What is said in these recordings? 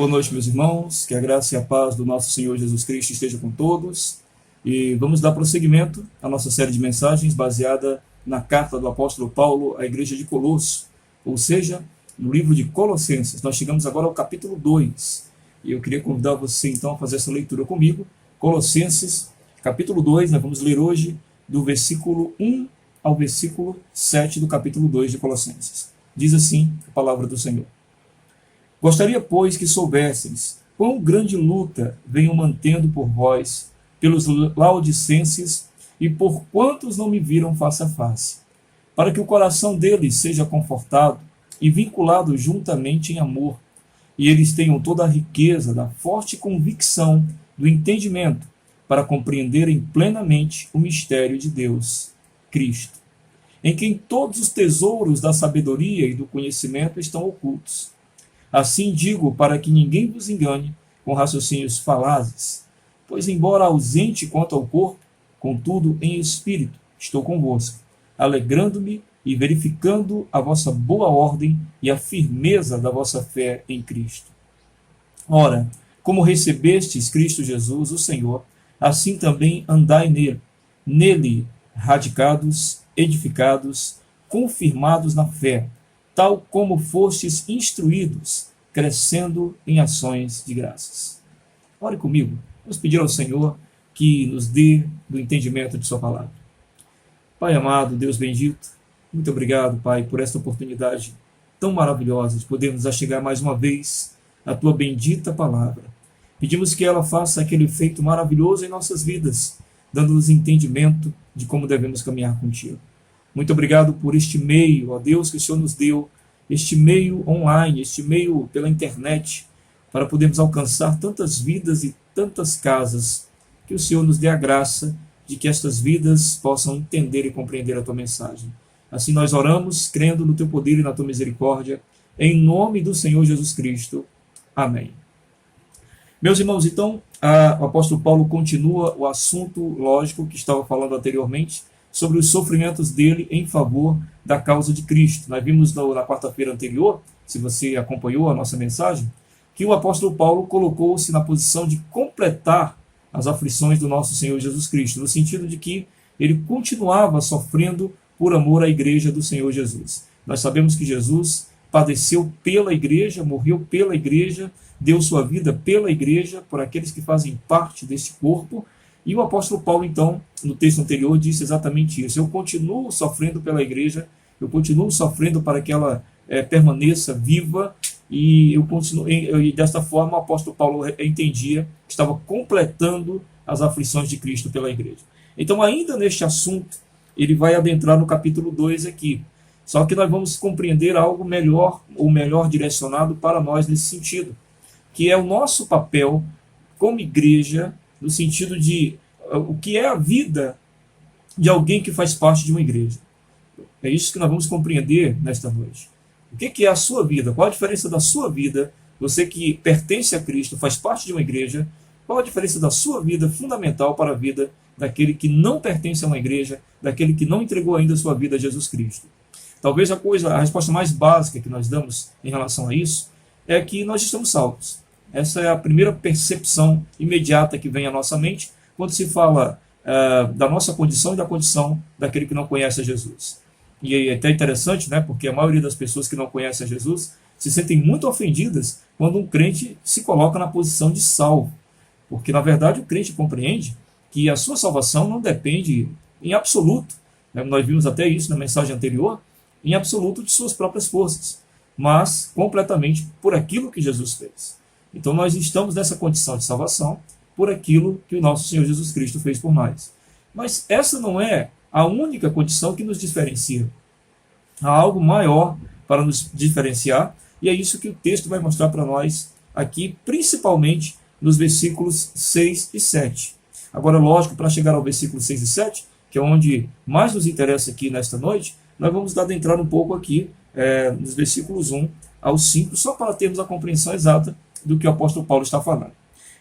Boa noite, meus irmãos, que a graça e a paz do nosso Senhor Jesus Cristo esteja com todos. E vamos dar prosseguimento à nossa série de mensagens baseada na carta do apóstolo Paulo à igreja de Colosso, ou seja, no livro de Colossenses. Nós chegamos agora ao capítulo 2, e eu queria convidar você então a fazer essa leitura comigo. Colossenses, capítulo 2, nós vamos ler hoje do versículo 1 ao versículo 7 do capítulo 2 de Colossenses. Diz assim a palavra do Senhor. Gostaria, pois, que soubesseis quão grande luta venho mantendo por vós, pelos laodicenses e por quantos não me viram face a face, para que o coração deles seja confortado e vinculado juntamente em amor, e eles tenham toda a riqueza da forte convicção do entendimento, para compreenderem plenamente o mistério de Deus, Cristo, em quem todos os tesouros da sabedoria e do conhecimento estão ocultos. Assim digo, para que ninguém vos engane com raciocínios falazes, pois, embora ausente quanto ao corpo, contudo em espírito estou convosco, alegrando-me e verificando a vossa boa ordem e a firmeza da vossa fé em Cristo. Ora, como recebestes Cristo Jesus, o Senhor, assim também andai nele radicados, edificados, confirmados na fé, tal como fostes instruídos, crescendo em ações de graças. Ore comigo, vamos pedir ao Senhor que nos dê do entendimento de sua palavra. Pai amado, Deus bendito, muito obrigado, Pai, por esta oportunidade tão maravilhosa de podermos achegar mais uma vez à tua bendita palavra. Pedimos que ela faça aquele efeito maravilhoso em nossas vidas, dando-nos entendimento de como devemos caminhar contigo. Muito obrigado por este meio, ó Deus, que o Senhor nos deu, este meio online, este meio pela internet, para podermos alcançar tantas vidas e tantas casas, que o Senhor nos dê a graça de que estas vidas possam entender e compreender a tua mensagem. Assim nós oramos, crendo no teu poder e na tua misericórdia, em nome do Senhor Jesus Cristo. Amém. Meus irmãos, então, o apóstolo Paulo continua o assunto lógico que estava falando anteriormente, sobre os sofrimentos dele em favor da causa de Cristo. Nós vimos na quarta-feira anterior, se você acompanhou a nossa mensagem, que o apóstolo Paulo colocou-se na posição de completar as aflições do nosso Senhor Jesus Cristo, no sentido de que ele continuava sofrendo por amor à igreja do Senhor Jesus. Nós sabemos que Jesus padeceu pela igreja, morreu pela igreja, deu sua vida pela igreja, por aqueles que fazem parte deste corpo. E o apóstolo Paulo, então, no texto anterior, disse exatamente isso. Eu continuo sofrendo pela igreja, eu continuo sofrendo para que ela permaneça viva, e eu continuo, e desta forma o apóstolo Paulo entendia que estava completando as aflições de Cristo pela igreja. Então, ainda neste assunto, ele vai adentrar no capítulo 2 aqui. Só que nós vamos compreender algo melhor, ou melhor direcionado para nós nesse sentido, que é o nosso papel como igreja, no sentido de o que é a vida de alguém que faz parte de uma igreja. É isso que nós vamos compreender nesta noite. O que é a sua vida? Qual a diferença da sua vida? Você que pertence a Cristo, faz parte de uma igreja, qual a diferença da sua vida fundamental para a vida daquele que não pertence a uma igreja, daquele que não entregou ainda a sua vida a Jesus Cristo? Talvez a resposta mais básica que nós damos em relação a isso é que nós estamos salvos. Essa é a primeira percepção imediata que vem à nossa mente quando se fala da nossa condição e da condição daquele que não conhece a Jesus. E é até interessante, né, porque a maioria das pessoas que não conhecem a Jesus se sentem muito ofendidas quando um crente se coloca na posição de salvo. Porque, na verdade, o crente compreende que a sua salvação não depende em absoluto, né, nós vimos até isso na mensagem anterior, em absoluto de suas próprias forças, mas completamente por aquilo que Jesus fez. Então nós estamos nessa condição de salvação por aquilo que o nosso Senhor Jesus Cristo fez por nós. Mas essa não é a única condição que nos diferencia. Há algo maior para nos diferenciar, e é isso que o texto vai mostrar para nós aqui, principalmente nos versículos 6 e 7. Agora, lógico, para chegar ao versículo 6 e 7, que é onde mais nos interessa aqui nesta noite, nós vamos adentrar um pouco aqui nos versículos 1 ao 5, só para termos a compreensão exata do que o apóstolo Paulo está falando.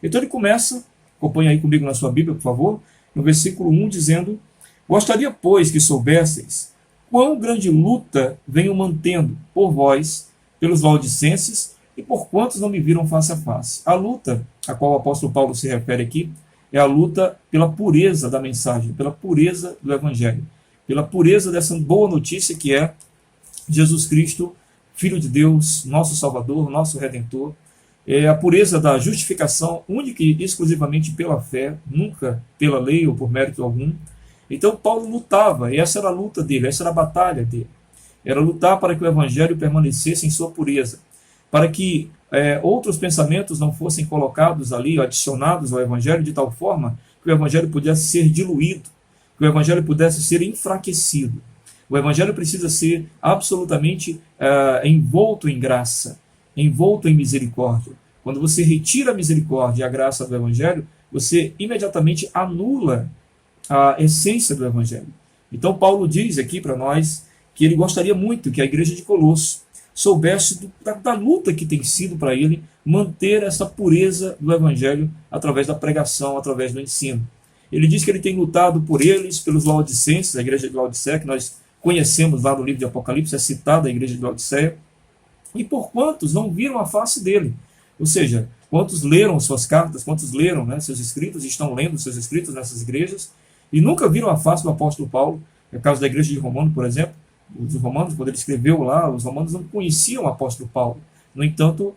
Então ele começa, acompanha aí comigo na sua Bíblia, por favor, no versículo 1, dizendo: Gostaria, pois, que soubesseis quão grande luta venho mantendo por vós, pelos laodicenses, e por quantos não me viram face a face. A luta a qual o apóstolo Paulo se refere aqui é a luta pela pureza da mensagem, pela pureza do evangelho, pela pureza dessa boa notícia que é Jesus Cristo, Filho de Deus, nosso Salvador, nosso Redentor. É a pureza da justificação única e exclusivamente pela fé, nunca pela lei ou por mérito algum. Então Paulo lutava, e essa era a luta dele, essa era a batalha dele. Era lutar para que o evangelho permanecesse em sua pureza, para que outros pensamentos não fossem colocados ali, adicionados ao evangelho, de tal forma que o evangelho pudesse ser diluído, que o evangelho pudesse ser enfraquecido. O evangelho precisa ser absolutamente envolto em graça, envolto em misericórdia. Quando você retira a misericórdia e a graça do evangelho, você imediatamente anula a essência do evangelho. Então Paulo diz aqui para nós que ele gostaria muito que a igreja de Colosso soubesse da luta que tem sido para ele manter essa pureza do evangelho através da pregação, através do ensino. Ele diz que ele tem lutado por eles, pelos laodicenses, a igreja de Laodiceia, que nós conhecemos lá no livro de Apocalipse, é citada a igreja de Laodiceia, e por quantos não viram a face dele. Ou seja, quantos leram suas cartas, quantos leram seus escritos, estão lendo seus escritos nessas igrejas, e nunca viram a face do apóstolo Paulo. É o caso da igreja de Romano, por exemplo. Os romanos, quando ele escreveu lá, os romanos não conheciam o apóstolo Paulo. No entanto,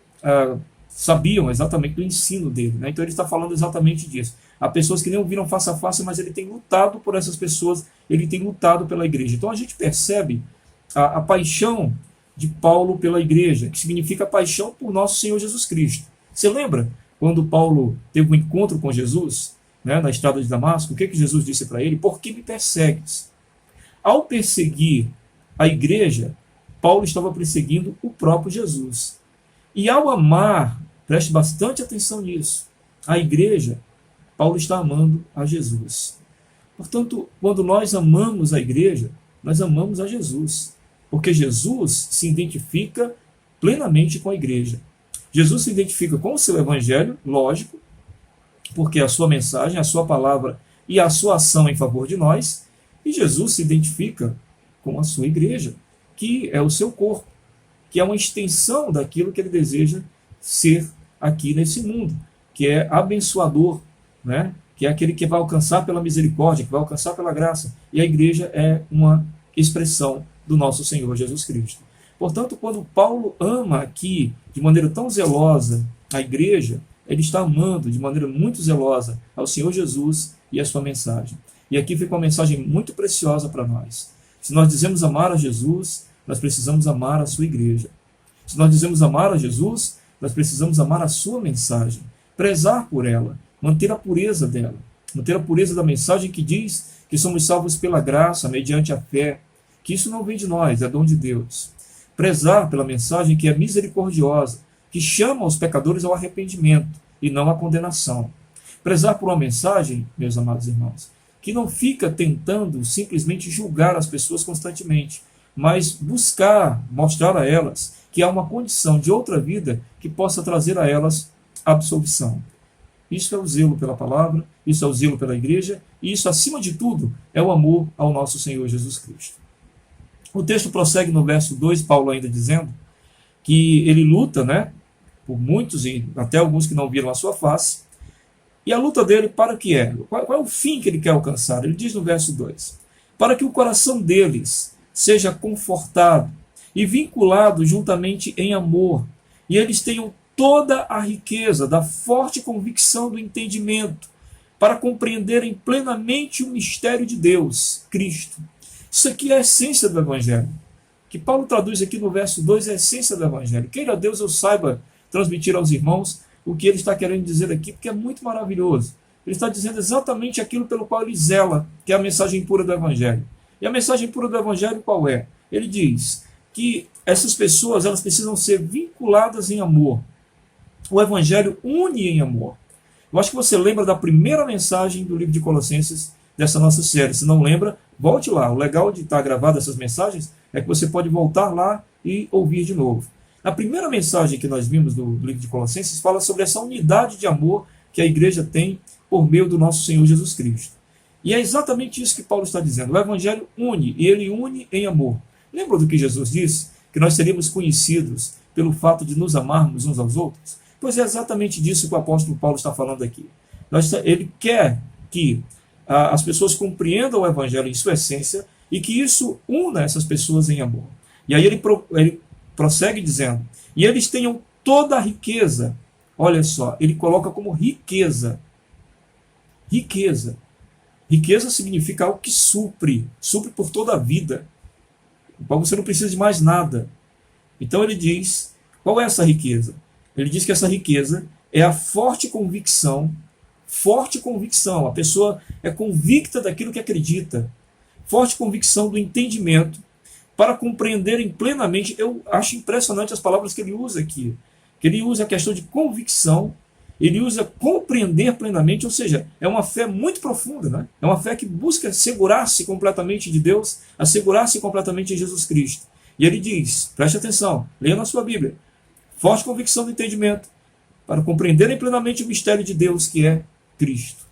sabiam exatamente do ensino dele. Então ele está falando exatamente disso. Há pessoas que nem o viram face a face, mas ele tem lutado por essas pessoas, ele tem lutado pela igreja. Então a gente percebe a paixão de Paulo pela igreja, que significa paixão por nosso Senhor Jesus Cristo. Você lembra quando Paulo teve um encontro com Jesus, na estrada de Damasco? O que Jesus disse para ele? Por que me persegues? Ao perseguir a igreja, Paulo estava perseguindo o próprio Jesus. E ao amar, preste bastante atenção nisso, a igreja, Paulo está amando a Jesus. Portanto, quando nós amamos a igreja, nós amamos a Jesus, porque Jesus se identifica plenamente com a igreja. Jesus se identifica com o seu evangelho, lógico, porque a sua mensagem, a sua palavra e a sua ação em favor de nós, e Jesus se identifica com a sua igreja, que é o seu corpo, que é uma extensão daquilo que ele deseja ser aqui nesse mundo, que é abençoador, que é aquele que vai alcançar pela misericórdia, que vai alcançar pela graça. E a igreja é uma expressão do nosso Senhor Jesus Cristo. Portanto, quando Paulo ama aqui, de maneira tão zelosa, a igreja, ele está amando de maneira muito zelosa ao Senhor Jesus e a sua mensagem. E aqui fica uma mensagem muito preciosa para nós. Se nós dizemos amar a Jesus, nós precisamos amar a sua igreja. Se nós dizemos amar a Jesus, nós precisamos amar a sua mensagem, prezar por ela, manter a pureza dela, manter a pureza da mensagem que diz que somos salvos pela graça, mediante a fé, que isso não vem de nós, é dom de Deus. Prezar pela mensagem que é misericordiosa, que chama os pecadores ao arrependimento e não à condenação. Prezar por uma mensagem, meus amados irmãos, que não fica tentando simplesmente julgar as pessoas constantemente, mas buscar mostrar a elas que há uma condição de outra vida que possa trazer a elas absolvição. Isso é o zelo pela palavra, isso é o zelo pela igreja, e isso, acima de tudo, é o amor ao nosso Senhor Jesus Cristo. O texto prossegue no verso 2, Paulo ainda dizendo que ele luta, por muitos e até alguns que não viram a sua face. E a luta dele para o que é? Qual é o fim que ele quer alcançar? Ele diz no verso 2, para que o coração deles seja confortado e vinculado juntamente em amor, e eles tenham toda a riqueza da forte convicção do entendimento, para compreenderem plenamente o mistério de Deus, Cristo. Isso aqui é a essência do Evangelho. Que Paulo traduz aqui no verso 2 é a essência do Evangelho. Queira Deus eu saiba transmitir aos irmãos o que ele está querendo dizer aqui, porque é muito maravilhoso. Ele está dizendo exatamente aquilo pelo qual ele zela, que é a mensagem pura do Evangelho. E a mensagem pura do Evangelho qual é? Ele diz que essas pessoas elas precisam ser vinculadas em amor. O Evangelho une em amor. Eu acho que você lembra da primeira mensagem do livro de Colossenses, dessa nossa série. Se não lembra, volte lá. O legal de estar gravado essas mensagens é que você pode voltar lá e ouvir de novo. A primeira mensagem que nós vimos do livro de Colossenses fala sobre essa unidade de amor que a igreja tem por meio do nosso Senhor Jesus Cristo. E é exatamente isso que Paulo está dizendo. O Evangelho une, e ele une em amor. Lembra do que Jesus disse? Que nós seríamos conhecidos pelo fato de nos amarmos uns aos outros? Pois é exatamente disso que o apóstolo Paulo está falando aqui. Ele quer que as pessoas compreendam o evangelho em sua essência e que isso una essas pessoas em amor. E aí ele prossegue dizendo, e eles tenham toda a riqueza. Olha só, ele coloca como riqueza. Riqueza. Riqueza significa algo que supre por toda a vida. Então você não precisa de mais nada. Então ele diz, qual é essa riqueza? Ele diz que essa riqueza é a forte convicção, a pessoa é convicta daquilo que acredita, forte convicção do entendimento, para compreenderem plenamente. Eu acho impressionante as palavras que ele usa aqui, que ele usa a questão de convicção, ele usa compreender plenamente, ou seja, é uma fé muito profunda, né? É uma fé que busca assegurar-se completamente de Deus, assegurar-se completamente em Jesus Cristo. E ele diz, preste atenção, leia na sua Bíblia, forte convicção do entendimento, para compreenderem plenamente o mistério de Deus, que é Cristo.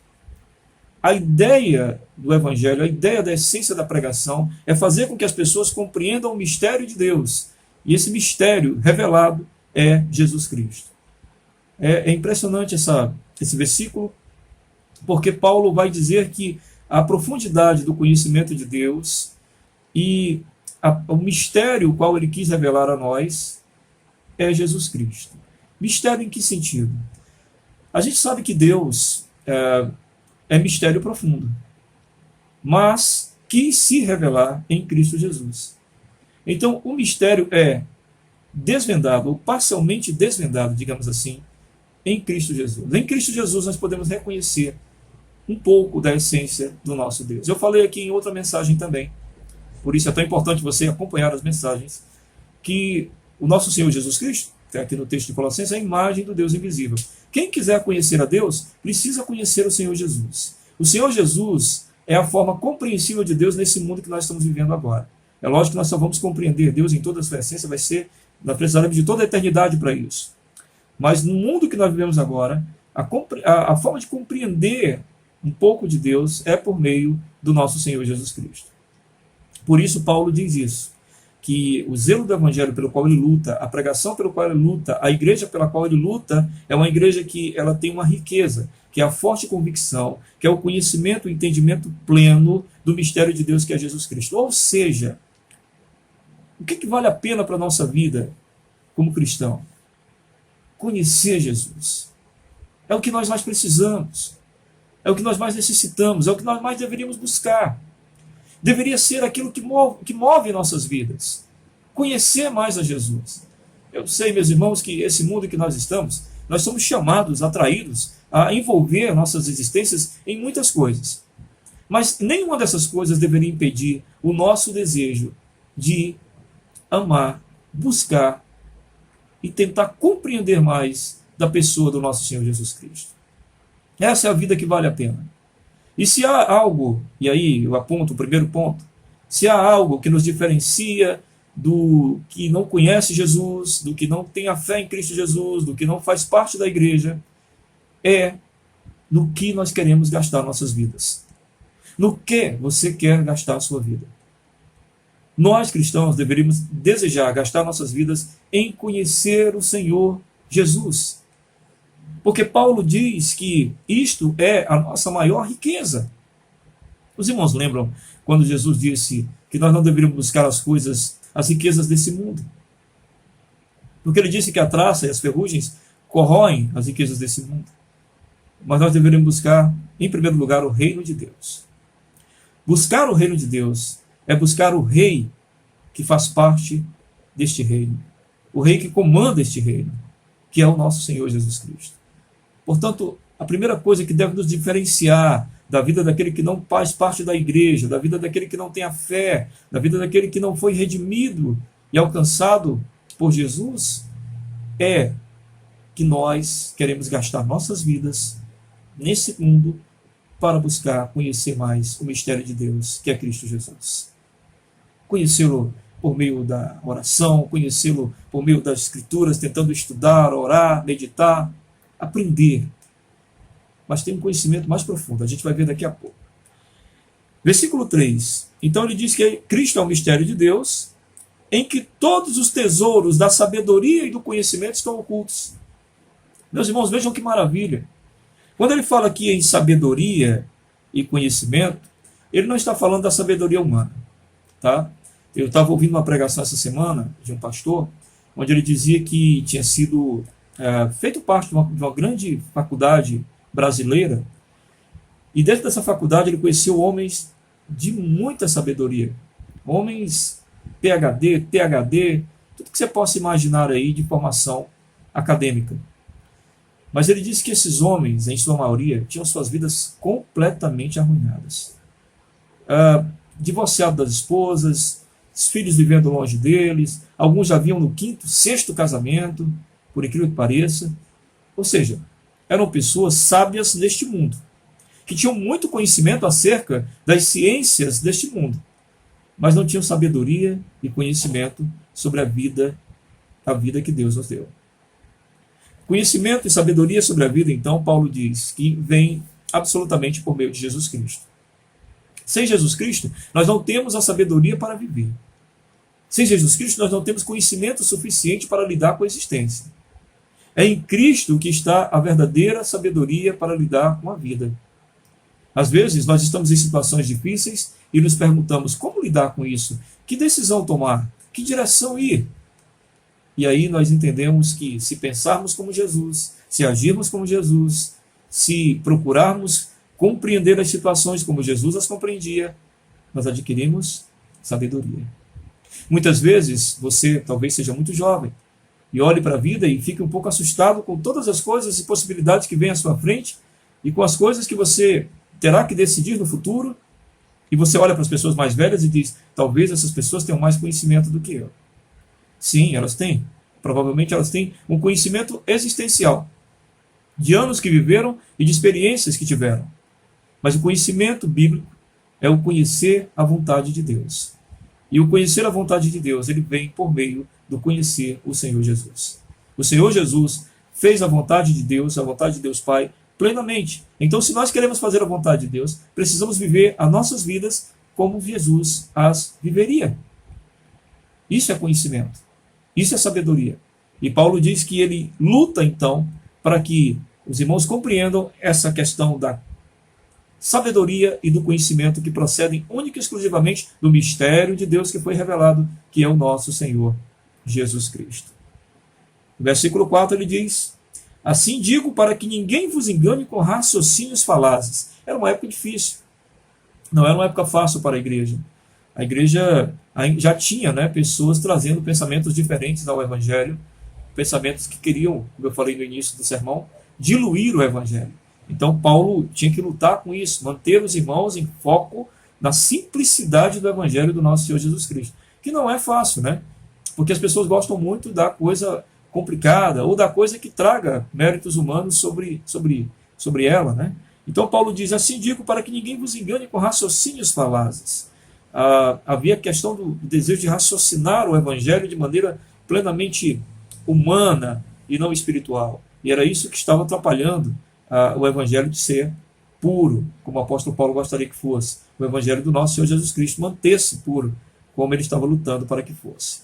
A ideia do Evangelho, a ideia da essência da pregação, é fazer com que as pessoas compreendam o mistério de Deus. E esse mistério revelado é Jesus Cristo. É impressionante esse versículo, porque Paulo vai dizer que a profundidade do conhecimento de Deus e o mistério o qual ele quis revelar a nós é Jesus Cristo. Mistério em que sentido? A gente sabe que Deus é mistério profundo, mas quis se revelar em Cristo Jesus. Então, o mistério é desvendado, ou parcialmente desvendado, digamos assim, em Cristo Jesus. Em Cristo Jesus nós podemos reconhecer um pouco da essência do nosso Deus. Eu falei aqui em outra mensagem também, por isso é tão importante você acompanhar as mensagens, que o nosso Senhor Jesus Cristo, que é aqui no texto de Colossenses, é a imagem do Deus invisível. Quem quiser conhecer a Deus, precisa conhecer o Senhor Jesus. O Senhor Jesus é a forma compreensível de Deus nesse mundo que nós estamos vivendo agora. É lógico que nós só vamos compreender Deus em toda a sua essência, nós precisaremos de toda a eternidade para isso. Mas no mundo que nós vivemos agora, a forma de compreender um pouco de Deus é por meio do nosso Senhor Jesus Cristo. Por isso Paulo diz isso, que o zelo do Evangelho pelo qual ele luta, a pregação pelo qual ele luta, a igreja pela qual ele luta, é uma igreja que ela tem uma riqueza, que é a forte convicção, que é o conhecimento, o entendimento pleno do mistério de Deus, que é Jesus Cristo. Ou seja, o que vale a pena para a nossa vida como cristão? Conhecer Jesus. É o que nós mais precisamos. É o que nós mais necessitamos. É o que nós mais deveríamos buscar. Deveria ser aquilo que move nossas vidas. Conhecer mais a Jesus. Eu sei, meus irmãos, que esse mundo que nós estamos, nós somos chamados, atraídos a envolver nossas existências em muitas coisas. Mas nenhuma dessas coisas deveria impedir o nosso desejo de amar, buscar e tentar compreender mais da pessoa do nosso Senhor Jesus Cristo. Essa é a vida que vale a pena. E se há algo, e aí eu aponto o primeiro ponto, se há algo que nos diferencia do que não conhece Jesus, do que não tem a fé em Cristo Jesus, do que não faz parte da igreja, é no que nós queremos gastar nossas vidas. No que você quer gastar a sua vida? Nós, cristãos, deveríamos desejar gastar nossas vidas em conhecer o Senhor Jesus. Porque Paulo diz que isto é a nossa maior riqueza. Os irmãos lembram quando Jesus disse que nós não deveríamos buscar as riquezas desse mundo? Porque ele disse que a traça e as ferrugens corroem as riquezas desse mundo. Mas nós deveríamos buscar, em primeiro lugar, o reino de Deus. Buscar o reino de Deus é buscar o rei que faz parte deste reino. O rei que comanda este reino, que é o nosso Senhor Jesus Cristo. Portanto, a primeira coisa que deve nos diferenciar da vida daquele que não faz parte da igreja, da vida daquele que não tem a fé, da vida daquele que não foi redimido e alcançado por Jesus, é que nós queremos gastar nossas vidas nesse mundo para buscar conhecer mais o mistério de Deus, que é Cristo Jesus. Conhecê-lo por meio da oração, conhecê-lo por meio das escrituras, tentando estudar, orar, meditar, aprender. Mas tem um conhecimento mais profundo, a gente vai ver daqui a pouco. Versículo 3. Então ele diz que Cristo é o mistério de Deus, em que todos os tesouros da sabedoria e do conhecimento estão ocultos. Meus irmãos, vejam que maravilha. Quando ele fala aqui em sabedoria e conhecimento, ele não está falando da sabedoria humana. Tá? Eu estava ouvindo uma pregação essa semana de um pastor, onde ele dizia que tinha sido feito parte de uma grande faculdade brasileira, e dentro dessa faculdade ele conheceu homens de muita sabedoria, homens PhD, ThD, tudo que você possa imaginar aí de formação acadêmica. Mas ele disse que esses homens, em sua maioria, tinham suas vidas completamente arruinadas. Divorciado das esposas, os filhos vivendo longe deles, alguns já vinham no quinto, sexto casamento, por incrível que pareça. Ou seja, eram pessoas sábias deste mundo, que tinham muito conhecimento acerca das ciências deste mundo, mas não tinham sabedoria e conhecimento sobre a vida que Deus nos deu. Conhecimento e sabedoria sobre a vida, então, Paulo diz que vem absolutamente por meio de Jesus Cristo. Sem Jesus Cristo, nós não temos a sabedoria para viver. Sem Jesus Cristo, nós não temos conhecimento suficiente para lidar com a existência. É em Cristo que está a verdadeira sabedoria para lidar com a vida. Às vezes, nós estamos em situações difíceis e nos perguntamos como lidar com isso, que decisão tomar, que direção ir. E aí nós entendemos que se pensarmos como Jesus, se agirmos como Jesus, se procurarmos compreender as situações como Jesus as compreendia, nós adquirimos sabedoria. Muitas vezes você talvez seja muito jovem e olhe para a vida e fique um pouco assustado com todas as coisas e possibilidades que vêm à sua frente e com as coisas que você terá que decidir no futuro, e você olha para as pessoas mais velhas e diz, talvez essas pessoas tenham mais conhecimento do que eu. Sim, elas têm. Provavelmente elas têm um conhecimento existencial, de anos que viveram e de experiências que tiveram. Mas o conhecimento bíblico é o conhecer a vontade de Deus. E o conhecer a vontade de Deus, ele vem por meio do conhecer o Senhor Jesus. O Senhor Jesus fez a vontade de Deus Pai, plenamente. Então, se nós queremos fazer a vontade de Deus, precisamos viver as nossas vidas como Jesus as viveria. Isso é conhecimento. Isso é sabedoria. E Paulo diz que ele luta, então, para que os irmãos compreendam essa questão da sabedoria e do conhecimento que procedem única e exclusivamente do mistério de Deus que foi revelado, que é o nosso Senhor Jesus Cristo. No versículo 4 ele diz, assim digo para que ninguém vos engane com raciocínios falazes. Era uma época difícil. Não era uma época fácil para a igreja. A igreja já tinha pessoas trazendo pensamentos diferentes ao Evangelho, pensamentos que queriam, como eu falei no início do sermão, diluir o Evangelho. Então Paulo tinha que lutar com isso, manter os irmãos em foco na simplicidade do Evangelho do nosso Senhor Jesus Cristo. Que não é fácil, né? Porque as pessoas gostam muito da coisa complicada ou da coisa que traga méritos humanos sobre ela, né? Então Paulo diz, assim digo para que ninguém vos engane com raciocínios falazes. Havia a questão do desejo de raciocinar o Evangelho de maneira plenamente humana e não espiritual. E era isso que estava atrapalhando o Evangelho de ser puro, como o apóstolo Paulo gostaria que fosse. O Evangelho do nosso Senhor Jesus Cristo manter-se puro, como ele estava lutando para que fosse.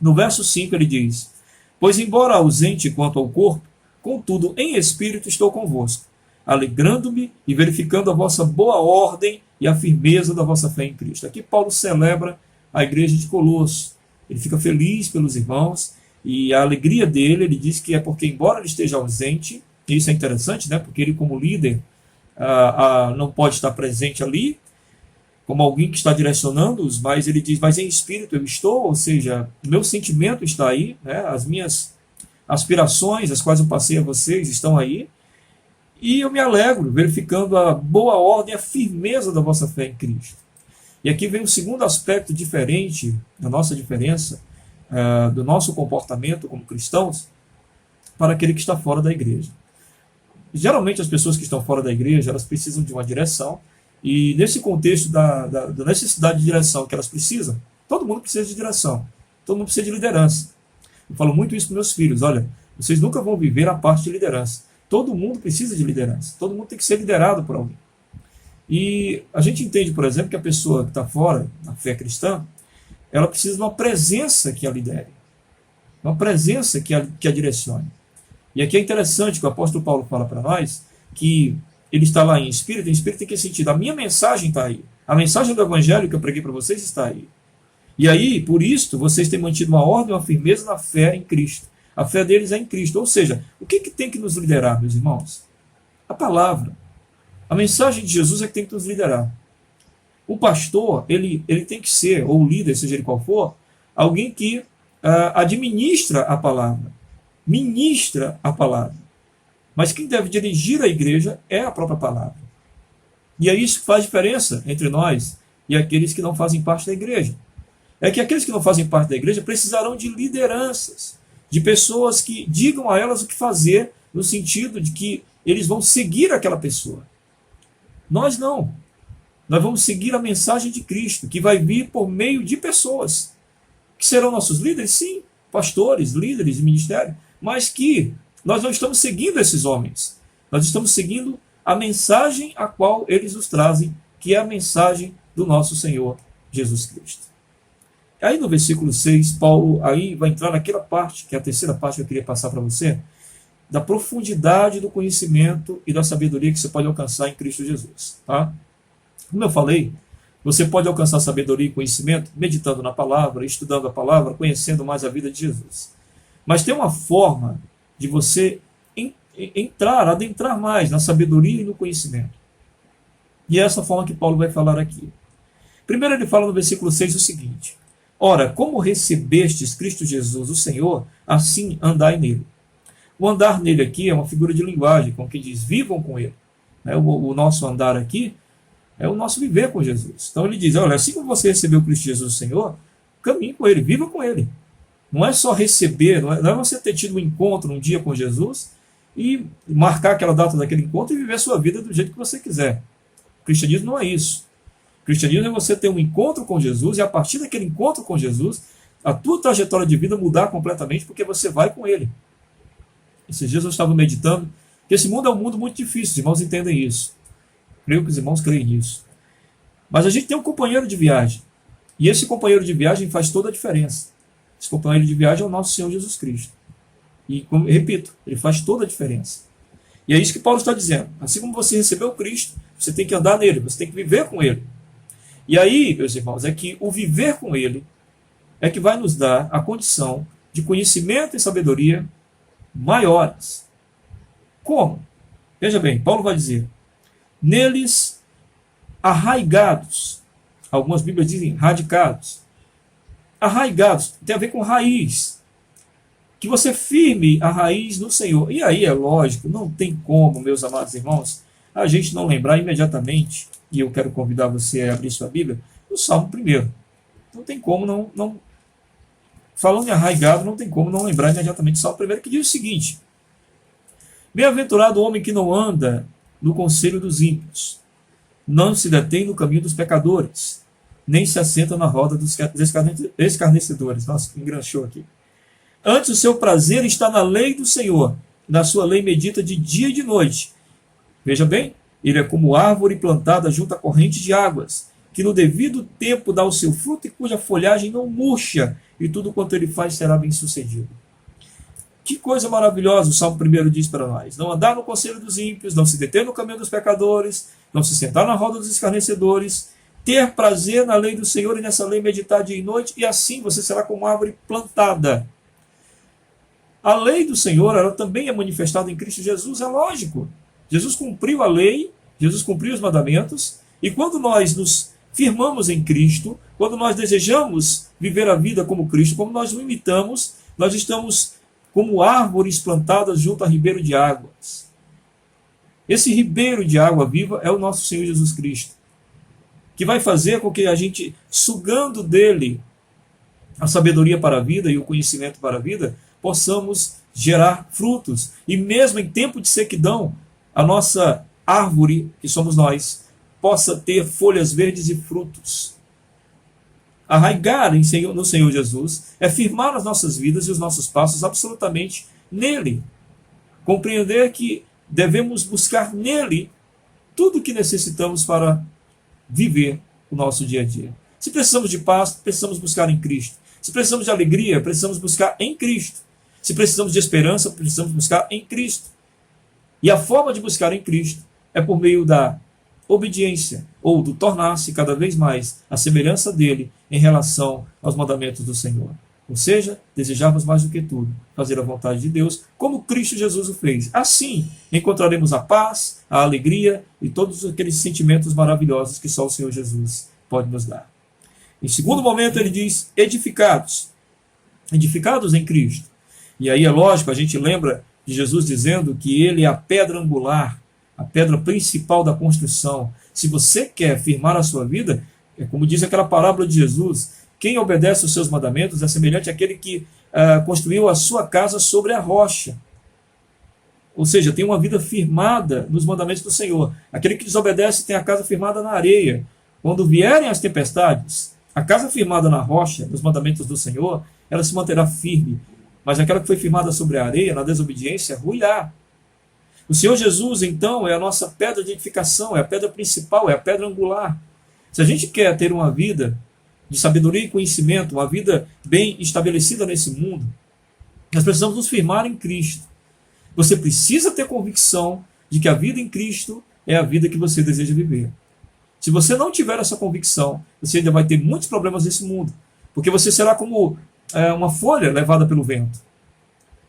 No verso 5 ele diz, pois embora ausente quanto ao corpo, contudo em espírito estou convosco, alegrando-me e verificando a vossa boa ordem e a firmeza da vossa fé em Cristo. Aqui Paulo celebra a igreja de Colosso. Ele fica feliz pelos irmãos e a alegria dele, ele diz que é porque, embora ele esteja ausente, e isso é interessante, né? Porque ele, como líder, não pode estar presente ali, como alguém que está direcionando-os, mas ele diz, mas em espírito eu estou, ou seja, o meu sentimento está aí, né? As minhas aspirações, as quais eu passei a vocês, estão aí, e eu me alegro, verificando a boa ordem e a firmeza da vossa fé em Cristo. E aqui vem o segundo aspecto diferente, da nossa diferença, do nosso comportamento como cristãos, para aquele que está fora da igreja. Geralmente as pessoas que estão fora da igreja, elas precisam de uma direção, e nesse contexto da necessidade de direção que elas precisam, todo mundo precisa de direção, todo mundo precisa de liderança. Eu falo muito isso para meus filhos, olha, vocês nunca vão viver a parte de liderança. Todo mundo precisa de liderança, todo mundo tem que ser liderado por alguém. E a gente entende, por exemplo, que a pessoa que está fora da fé cristã, ela precisa de uma presença que a lidere, uma presença que a direcione. E aqui é interessante que o apóstolo Paulo fala para nós que ele está lá em espírito em que sentido? A minha mensagem está aí. A mensagem do evangelho que eu preguei para vocês está aí. E aí, por isso, vocês têm mantido uma ordem, uma firmeza na fé em Cristo. A fé deles é em Cristo. Ou seja, o que tem que nos liderar, meus irmãos? A palavra. A mensagem de Jesus é que tem que nos liderar. O pastor, ele tem que ser, ou o líder, seja ele qual for, alguém que administra a palavra, ministra a palavra. Mas quem deve dirigir a igreja é a própria palavra. E é isso que faz diferença entre nós e aqueles que não fazem parte da igreja. É que aqueles que não fazem parte da igreja precisarão de lideranças, de pessoas que digam a elas o que fazer, no sentido de que eles vão seguir aquela pessoa. Nós não. Nós vamos seguir a mensagem de Cristo, que vai vir por meio de pessoas, que serão nossos líderes, sim, pastores, líderes de ministério, mas que nós não estamos seguindo esses homens. Nós estamos seguindo a mensagem a qual eles nos trazem, que é a mensagem do nosso Senhor Jesus Cristo. Aí no versículo 6, Paulo aí vai entrar naquela parte, que é a terceira parte que eu queria passar para você, da profundidade do conhecimento e da sabedoria que você pode alcançar em Cristo Jesus. Tá? Como eu falei, você pode alcançar sabedoria e conhecimento meditando na palavra, estudando a palavra, conhecendo mais a vida de Jesus. Mas tem uma forma de você adentrar mais na sabedoria e no conhecimento. E é essa forma que Paulo vai falar aqui. Primeiro ele fala no versículo 6 o seguinte: ora, como recebestes Cristo Jesus, o Senhor, assim andai nele. O andar nele aqui é uma figura de linguagem, com que diz, vivam com ele. O nosso andar aqui é o nosso viver com Jesus. Então ele diz, olha, assim como você recebeu Cristo Jesus, o Senhor, caminhe com ele, viva com ele. Não é só receber, não é você ter tido um encontro um dia com Jesus e marcar aquela data daquele encontro e viver a sua vida do jeito que você quiser. O cristianismo não é isso. O cristianismo é você ter um encontro com Jesus e a partir daquele encontro com Jesus, a tua trajetória de vida mudar completamente porque você vai com ele. Esses dias eu estava meditando que esse mundo é um mundo muito difícil, os irmãos entendem isso. Creio que os irmãos creem nisso. Mas a gente tem um companheiro de viagem. E esse companheiro de viagem faz toda a diferença. Esse companheiro de viagem é o nosso Senhor Jesus Cristo. E, repito, ele faz toda a diferença. E é isso que Paulo está dizendo. Assim como você recebeu Cristo, você tem que andar nele, você tem que viver com ele. E aí, meus irmãos, é que o viver com ele é que vai nos dar a condição de conhecimento e sabedoria maiores. Como? Veja bem, Paulo vai dizer, neles arraigados, algumas Bíblias dizem radicados, arraigados, tem a ver com raiz, que você firme a raiz no Senhor. E aí é lógico, não tem como, meus amados irmãos, a gente não lembrar imediatamente, e eu quero convidar você a abrir sua Bíblia, no Salmo 1. Não tem como não falando em arraigado, não tem como não lembrar imediatamente do Salmo 1, que diz o seguinte: bem-aventurado o homem que não anda no conselho dos ímpios, não se detém no caminho dos pecadores, nem se assenta na roda dos escarnecedores. Nossa, engranchou aqui. Antes o seu prazer está na lei do Senhor, na sua lei medita de dia e de noite. Veja bem, ele é como árvore plantada junto à corrente de águas, que no devido tempo dá o seu fruto e cuja folhagem não murcha, e tudo quanto ele faz será bem sucedido. Que coisa maravilhosa o Salmo 1 diz para nós. Não andar no conselho dos ímpios, não se deter no caminho dos pecadores, não se sentar na roda dos escarnecedores, ter prazer na lei do Senhor e nessa lei meditar dia e noite, e assim você será como árvore plantada. A lei do Senhor, ela também é manifestada em Cristo Jesus, é lógico. Jesus cumpriu a lei, Jesus cumpriu os mandamentos, e quando nós nos firmamos em Cristo, quando nós desejamos viver a vida como Cristo, como nós o imitamos, nós estamos como árvores plantadas junto a ribeiro de águas. Esse ribeiro de água viva é o nosso Senhor Jesus Cristo, que vai fazer com que a gente, sugando dele a sabedoria para a vida e o conhecimento para a vida, possamos gerar frutos. E mesmo em tempo de sequidão, a nossa árvore, que somos nós, possa ter folhas verdes e frutos. Arraigar no Senhor Jesus é firmar as nossas vidas e os nossos passos absolutamente nele. Compreender que devemos buscar nele tudo o que necessitamos para viver o nosso dia a dia. Se precisamos de paz, precisamos buscar em Cristo. Se precisamos de alegria, precisamos buscar em Cristo. Se precisamos de esperança, precisamos buscar em Cristo. E a forma de buscar em Cristo é por meio da obediência, ou do tornar-se cada vez mais a semelhança dele em relação aos mandamentos do Senhor. Ou seja, desejarmos mais do que tudo, fazer a vontade de Deus, como Cristo Jesus o fez. Assim, encontraremos a paz, a alegria e todos aqueles sentimentos maravilhosos que só o Senhor Jesus pode nos dar. Em segundo momento, ele diz edificados. Edificados em Cristo. E aí é lógico, a gente lembra de Jesus dizendo que ele é a pedra angular, a pedra principal da construção. Se você quer firmar a sua vida, é como diz aquela parábola de Jesus, quem obedece os seus mandamentos é semelhante àquele que construiu a sua casa sobre a rocha. Ou seja, tem uma vida firmada nos mandamentos do Senhor. Aquele que desobedece tem a casa firmada na areia. Quando vierem as tempestades, a casa firmada na rocha, nos mandamentos do Senhor, ela se manterá firme. Mas aquela que foi firmada sobre a areia, na desobediência, ruirá. O Senhor Jesus, então, é a nossa pedra de edificação, é a pedra principal, é a pedra angular. Se a gente quer ter uma vida de sabedoria e conhecimento, uma vida bem estabelecida nesse mundo, nós precisamos nos firmar em Cristo. Você precisa ter convicção de que a vida em Cristo é a vida que você deseja viver. Se você não tiver essa convicção, você ainda vai ter muitos problemas nesse mundo, porque você será como uma folha levada pelo vento.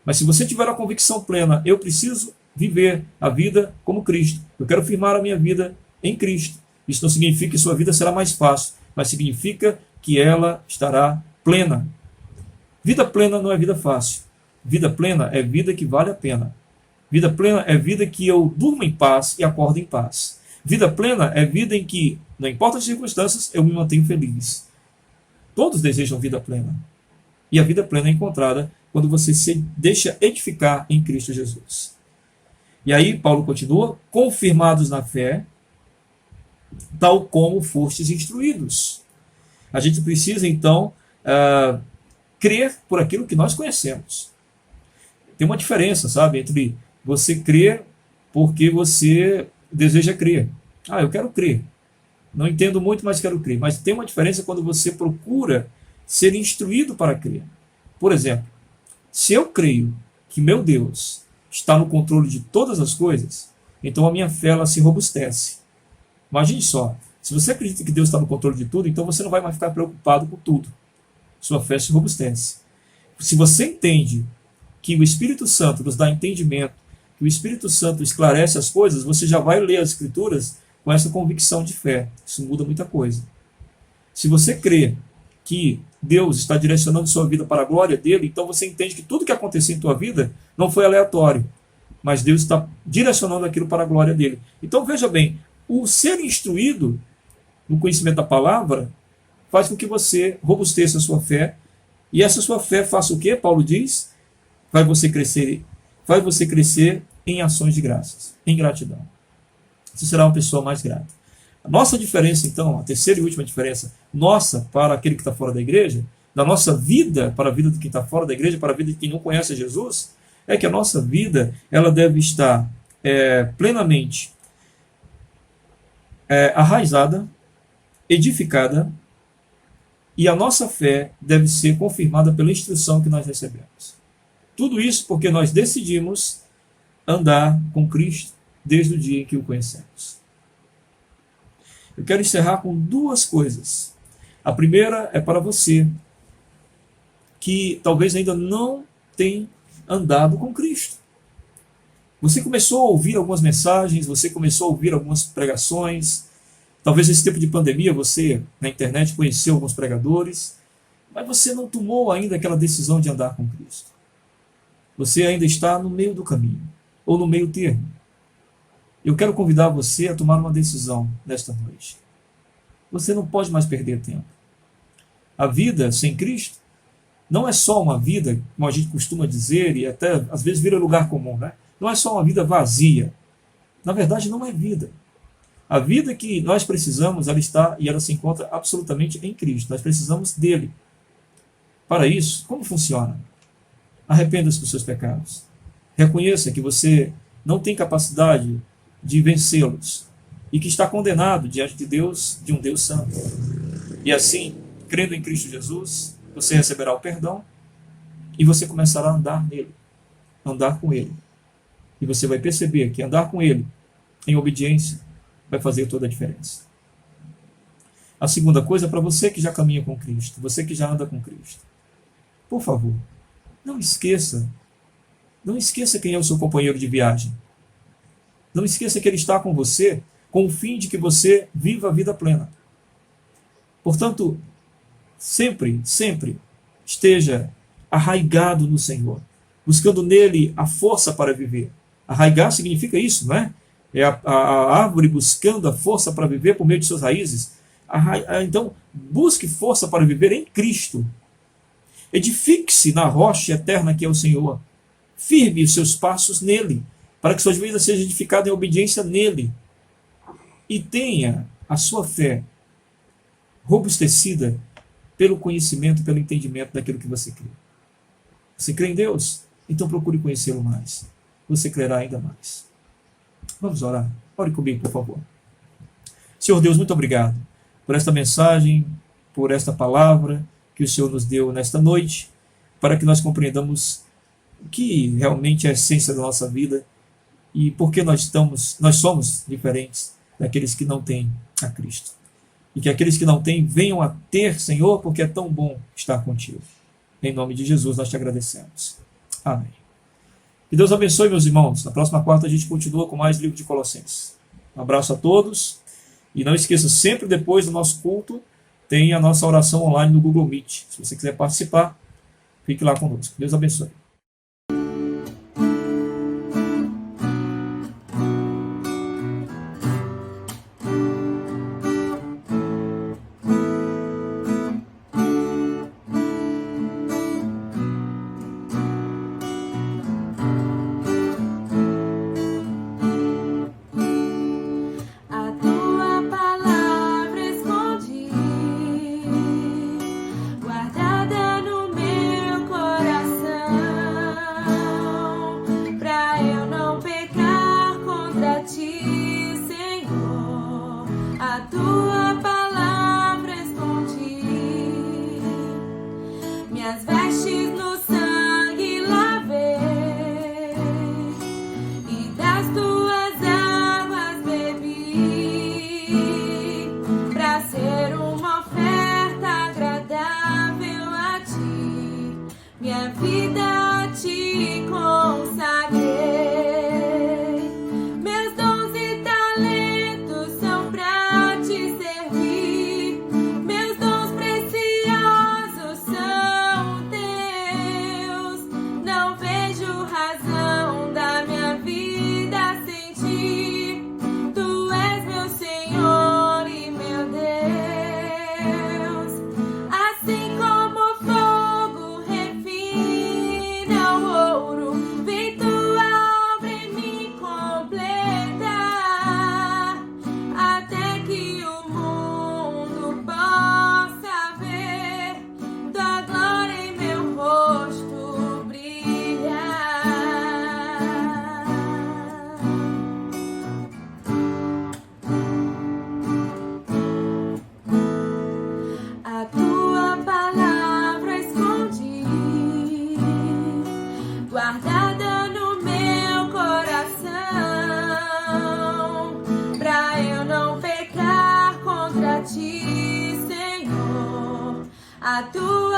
Mas se você tiver a convicção plena, eu preciso viver a vida como Cristo. Eu quero firmar a minha vida em Cristo. Isso não significa que sua vida será mais fácil, mas significa que ela estará plena. Vida plena não é vida fácil. Vida plena é vida que vale a pena. Vida plena é vida que eu durmo em paz e acordo em paz. Vida plena é vida em que, não importa as circunstâncias, eu me mantenho feliz. Todos desejam vida plena. E a vida plena é encontrada quando você se deixa edificar em Cristo Jesus. E aí, Paulo continua, confirmados na fé, tal como fostes instruídos. A gente precisa, então, crer por aquilo que nós conhecemos. Tem uma diferença, sabe, entre você crer porque você deseja crer. Eu quero crer. Não entendo muito, mas quero crer. Mas tem uma diferença quando você procura ser instruído para crer. Por exemplo, se eu creio que meu Deus está no controle de todas as coisas, então a minha fé ela se robustece. Imagine só, se você acredita que Deus está no controle de tudo, então você não vai mais ficar preocupado com tudo. Sua fé se robustece. Se você entende que o Espírito Santo nos dá entendimento, que o Espírito Santo esclarece as coisas, você já vai ler as Escrituras com essa convicção de fé. Isso muda muita coisa. Se você crê que Deus está direcionando sua vida para a glória dele, então você entende que tudo que aconteceu em tua vida não foi aleatório, mas Deus está direcionando aquilo para a glória dele. Então veja bem, o ser instruído no conhecimento da palavra faz com que você robusteça a sua fé, e essa sua fé faça o quê? Paulo diz, faz você crescer em ações de graças, em gratidão. Você será uma pessoa mais grata. A nossa diferença, então, a terceira e última diferença, nossa para aquele que está fora da igreja, da nossa vida para a vida de quem está fora da igreja, para a vida de quem não conhece Jesus, é que a nossa vida ela deve estar plenamente arraizada, edificada, e a nossa fé deve ser confirmada pela instrução que nós recebemos. Tudo isso porque nós decidimos andar com Cristo desde o dia em que o conhecemos. Eu quero encerrar com duas coisas. A primeira é para você que talvez ainda não tenha andado com Cristo. Você começou a ouvir algumas mensagens, você começou a ouvir algumas pregações. Talvez nesse tempo de pandemia você, na internet, conheceu alguns pregadores, mas você não tomou ainda aquela decisão de andar com Cristo. Você ainda está no meio do caminho, ou no meio termo. Eu quero convidar você a tomar uma decisão nesta noite. Você não pode mais perder tempo. A vida sem Cristo não é só uma vida, como a gente costuma dizer, e até às vezes vira lugar comum, né? Não é só uma vida vazia. Na verdade, não é vida. A vida que nós precisamos, ela está e ela se encontra absolutamente em Cristo. Nós precisamos dele. Para isso, como funciona? Arrependa-se dos seus pecados. Reconheça que você não tem capacidade de vencê-los e que está condenado diante de Deus, de um Deus santo. E assim, crendo em Cristo Jesus, você receberá o perdão e você começará a andar nele, andar com ele. E você vai perceber que andar com ele em obediência vai fazer toda a diferença. A segunda coisa, para você que já caminha com Cristo, você que já anda com Cristo, por favor, não esqueça quem é o seu companheiro de viagem. Não esqueça que ele está com você com o fim de que você viva a vida plena. Portanto, sempre esteja arraigado no Senhor, buscando nele a força para viver. Arraigar significa isso, não é? É a árvore buscando a força para viver por meio de suas raízes. Então, busque força para viver em Cristo. Edifique-se na rocha eterna que é o Senhor. Firme os seus passos nele, para que suas vidas sejam edificadas em obediência nele. E tenha a sua fé robustecida pelo conhecimento, pelo entendimento daquilo que você crê. Você crê em Deus? Então procure conhecê-lo mais. Você crerá ainda mais. Vamos orar. Ore comigo, por favor. Senhor Deus, muito obrigado por esta mensagem, por esta palavra que o Senhor nos deu nesta noite, para que nós compreendamos o que realmente é a essência da nossa vida e por que nós somos diferentes daqueles que não têm a Cristo. E que aqueles que não têm venham a ter, Senhor, porque é tão bom estar contigo. Em nome de Jesus nós te agradecemos. Amém. Que Deus abençoe, meus irmãos. Na próxima quarta a gente continua com mais livro de Colossenses. Um abraço a todos. E não esqueça, sempre depois do nosso culto, tem a nossa oração online no Google Meet. Se você quiser participar, fique lá conosco. Deus abençoe. A tua